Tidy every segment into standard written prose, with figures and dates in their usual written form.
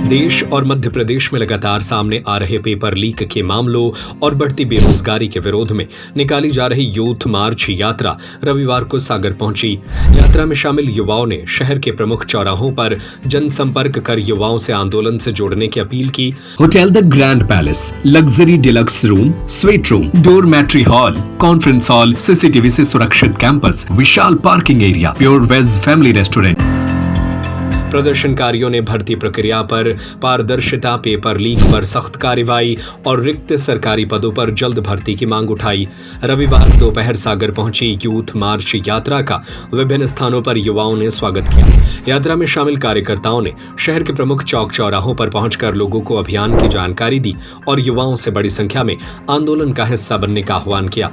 देश और मध्य प्रदेश में लगातार सामने आ रहे पेपर लीक के मामलों और बढ़ती बेरोजगारी के विरोध में निकाली जा रही यूथ मार्च यात्रा रविवार को सागर पहुंची। यात्रा में शामिल युवाओं ने शहर के प्रमुख चौराहों पर जनसंपर्क कर युवाओं से आंदोलन से जोड़ने की अपील की। Hotel the grand palace, luxury deluxe room, suite room, dormitory hall, conference hall, CCTV से सुरक्षित कैंपस, विशाल parking area, pure veg family restaurant. प्रदर्शनकारियों ने भर्ती प्रक्रिया पर पारदर्शिता, पेपर लीक पर सख्त कार्रवाई और रिक्त सरकारी पदों पर जल्द भर्ती की मांग उठाई। रविवार दोपहर सागर पहुंची यूथ मार्च यात्रा का विभिन्न स्थानों पर युवाओं ने स्वागत किया। यात्रा में शामिल कार्यकर्ताओं ने शहर के प्रमुख चौक चौराहों पर पहुंचकर लोगों को अभियान की जानकारी दी और युवाओं से बड़ी संख्या में आंदोलन का हिस्सा बनने का आह्वान किया।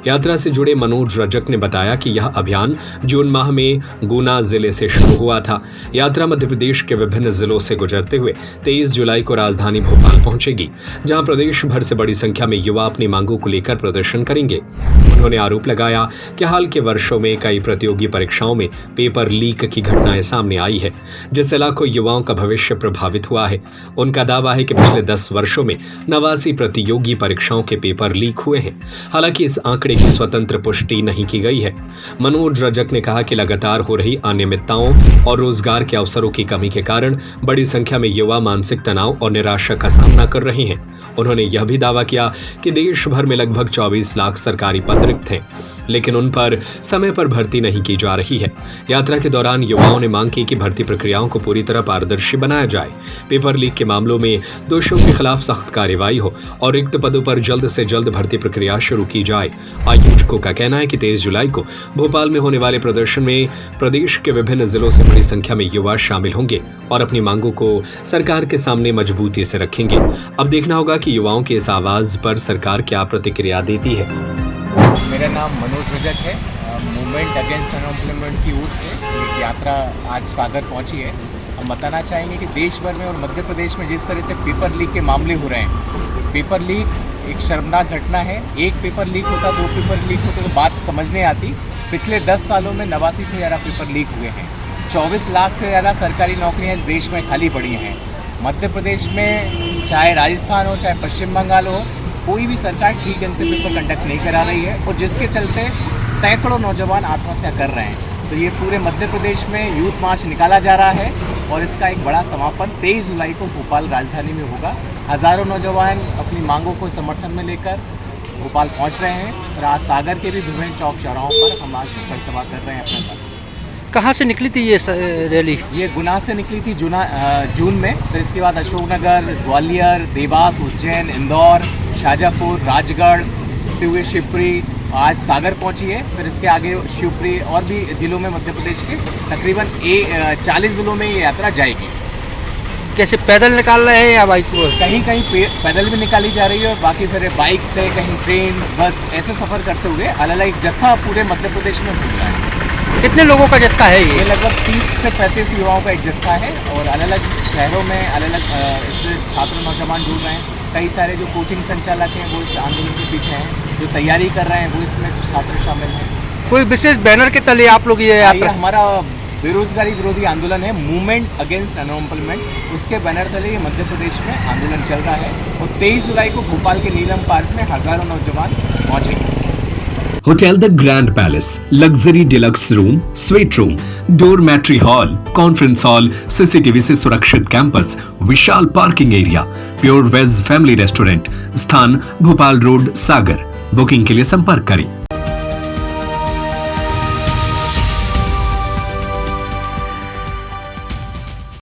यात्रा से जुड़े मनोज रजक ने बताया कि यह अभियान जून माह में गुना जिले से शुरू हुआ था। यात्रा मध्य प्रदेश के विभिन्न जिलों से गुजरते हुए 23 जुलाई को राजधानी भोपाल पहुंचेगी, जहां प्रदेश भर से बड़ी संख्या में युवा अपनी मांगों को लेकर प्रदर्शन करेंगे। उन्होंने आरोप लगाया कि हाल के वर्षों में कई प्रतियोगी परीक्षाओं में पेपर लीक की घटनाएं सामने आई है, जिससे लाखों युवाओं का भविष्य प्रभावित हुआ है। उनका दावा है कि पिछले 10 वर्षों में 89 प्रतियोगी परीक्षाओं के पेपर लीक हुए हैं। हालांकि इस आंकड़े की स्वतंत्र पुष्टि नहीं की गई है। मनोज रजक ने कहा कि लगातार हो रही अनियमितताओं और रोजगार के अवसरों की कमी के कारण बड़ी संख्या में युवा मानसिक तनाव और निराशा का सामना कर रहे हैं। उन्होंने यह भी दावा किया कि देश भर में लगभग 24 लाख सरकारी पद रिक्त हैं, लेकिन उन पर समय पर भर्ती नहीं की जा रही है। यात्रा के दौरान युवाओं ने मांग की कि भर्ती प्रक्रियाओं को पूरी तरह पारदर्शी बनाया जाए, पेपर लीक के मामलों में दोषियों के खिलाफ सख्त कार्रवाई हो और रिक्त पदों पर जल्द से जल्द भर्ती प्रक्रिया शुरू की जाए। आयोजकों का कहना है कि 23 जुलाई को भोपाल में होने वाले प्रदर्शन में प्रदेश के विभिन्न जिलों से बड़ी संख्या में युवा शामिल होंगे और अपनी मांगों को सरकार के सामने मजबूती से रखेंगे। अब देखना होगा कि युवाओं की इस आवाज पर सरकार क्या प्रतिक्रिया देती है। मेरा नाम मनोज रजक है। मूवमेंट अगेंस्ट अनएम्प्लॉयमेंट की ओर से एक यात्रा आज सागर पहुंची है। हम बताना चाहेंगे कि देश भर में और मध्य प्रदेश में जिस तरह से पेपर लीक के मामले हो रहे हैं, पेपर लीक एक शर्मनाक घटना है। एक पेपर लीक होता, 2 पेपर लीक होते तो बात समझ नहीं आती। पिछले 10 सालों में 89 से ज़्यादा पेपर लीक हुए हैं। 24 लाख से ज़्यादा सरकारी नौकरियाँ इस देश में खाली पड़ी हैं। मध्य प्रदेश में चाहे राजस्थान हो चाहे पश्चिम बंगाल हो, कोई भी सरकार ठीक ढंग से पेपर कंडक्ट नहीं करा रही है और जिसके चलते सैकड़ों नौजवान आत्महत्या कर रहे हैं। तो ये पूरे मध्य प्रदेश में यूथ मार्च निकाला जा रहा है और इसका एक बड़ा समापन 23 जुलाई को भोपाल राजधानी में होगा। हज़ारों नौजवान अपनी मांगों को समर्थन में लेकर भोपाल पहुंच रहे हैं और आज सागर के भी विभिन्न चौक चौराहों पर हम आज सभा कर रहे हैं अपने घर। कहाँ से निकली थी ये रैली? ये गुना से निकली थी जून में। फिर इसके बाद अशोकनगर, ग्वालियर, देवास, उज्जैन, इंदौर, शाजापुर, राजगढ़ होते हुए शिवपुरी आज सागर पहुंची है। फिर इसके आगे शिवपुरी और भी जिलों में मध्य प्रदेश के तकरीबन 40 जिलों में ये यात्रा जाएगी। कैसे पैदल निकाल रहे हैं या बाइक पर? कहीं कहीं पैदल भी निकाली जा रही है और बाकी फिर बाइक से, कहीं ट्रेन, बस ऐसे सफ़र करते हुए अलग अलग जत्था पूरे मध्य प्रदेश में घूम रहा है। कितने लोगों का जत्था है ये? लगभग 30 से 35 युवाओं का एक जत्था है और अलग अलग शहरों में अलग अलग इससे छात्र नौजवान जुड़ रहे हैं। कई सारे जो कोचिंग संचालक हैं वो इस आंदोलन के पीछे हैं, जो तैयारी कर रहे हैं वो इसमें छात्र शामिल हैं। कोई विशेष बैनर के तले आप लोग ये यात्रा? हमारा बेरोजगारी विरोधी आंदोलन है, मूवमेंट अगेंस्ट अनएम्प्लॉयमेंट। उसके बैनर तले ये मध्य प्रदेश में आंदोलन चल रहा है और 23 जुलाई को भोपाल के नीलम पार्क में हज़ारों नौजवान पहुँचेंगे। Hotel the grand palace, luxury deluxe room, suite room, dormitory hall, conference hall, CCTV से सुरक्षित कैंपस, विशाल parking area, pure veg family restaurant. स्थान भोपाल रोड, सागर। बुकिंग के लिए संपर्क करें